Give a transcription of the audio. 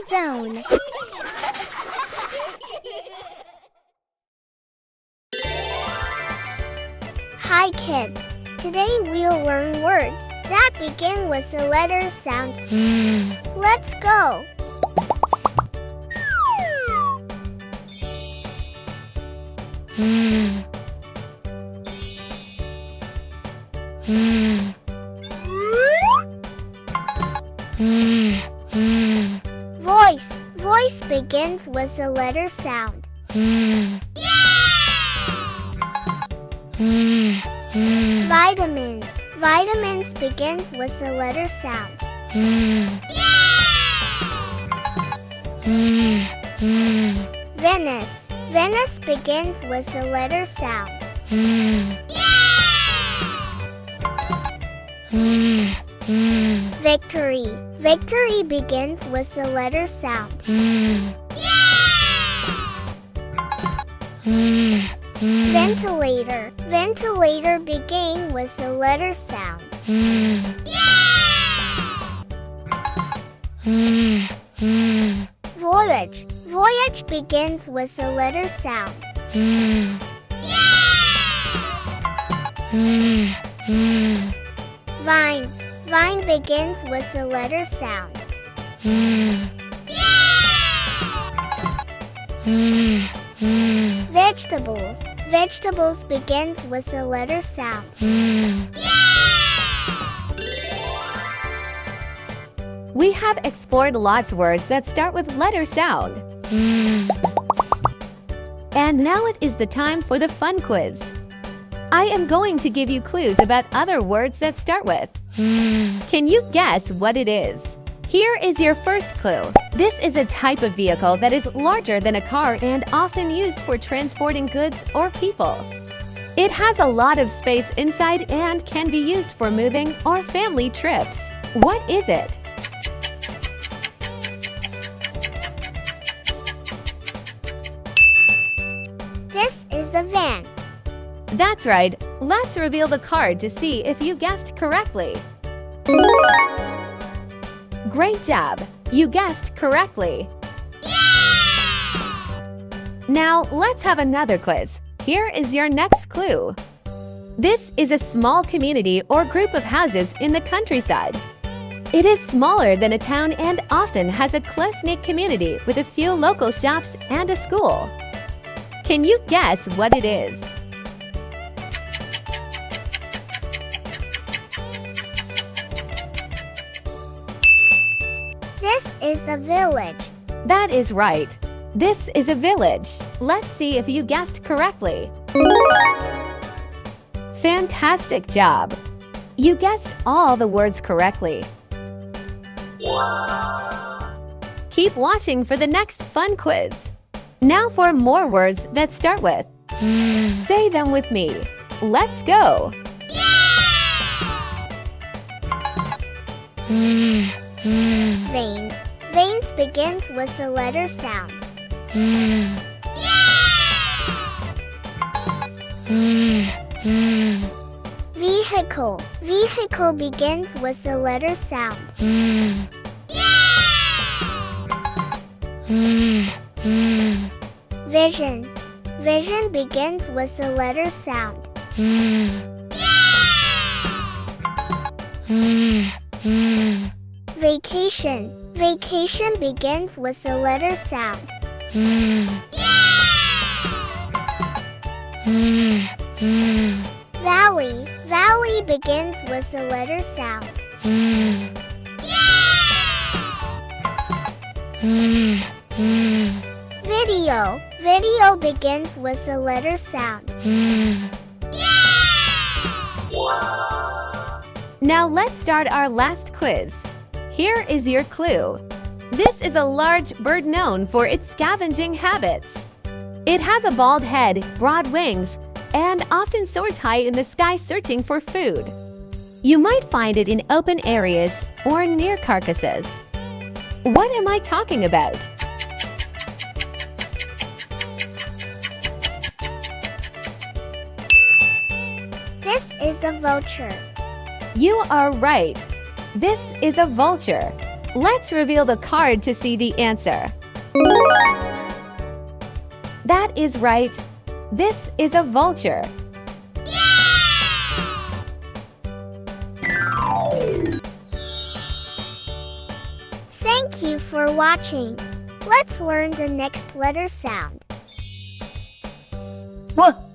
Zone. Hi kids! Today we'll learn words that begin with the letter sound. Let's go! Voice. Voice begins with the letter sound. Vitamins. Vitamins begins with the letter sound. Venice. Venice begins with the letter sound. Victory. Victory begins with the letter sound. Ventilator. Ventilator begins with the letter sound. Voyage. Voyage begins with the letter sound. Vine. Vine begins with the letter sound. Vegetables. Vegetables begins with the letter sound. We have explored lots of words that start with letter sound. And now it is the time for the fun quiz. I am going to give you clues about other words that start with. Can you guess what it is? Here is your first clue. This is a type of vehicle that is larger than a car and often used for transporting goods or people. It has a lot of space inside and can be used for moving or family trips. What is it? This is a van. That's right. Let's reveal the card to see if you guessed correctly. Great job! You guessed correctly. Now, let's have another quiz. Here is your next clue. This is a small community or group of houses in the countryside. It is smaller than a town and often has a close-knit community with a few local shops and a school. Can you guess what it is? This is a village. That is right. This is a village. Let's see if you guessed correctly. Fantastic job! You guessed all the words correctly. Keep watching for the next fun quiz. Now for more words that start with. Say them with me. Let's go! Veins. Veins begins with the letter sound. Vehicle. Vehicle begins with the letter sound. Vision. Vision begins with the letter sound. Vacation. Vacation begins with the letter sound. Valley. Valley begins with the letter sound. Video. Video begins with the letter sound. Now let's start our last quiz. Here is your clue. This is a large bird known for its scavenging habits. It has a bald head, broad wings, and often soars high in the sky searching for food. You might find it in open areas or near carcasses. What am I talking about? This is a vulture. You are right. This is a vulture. Let's reveal the card to see the answer. That is right. This is a vulture. Thank you for watching. Let's learn the next letter sound. What?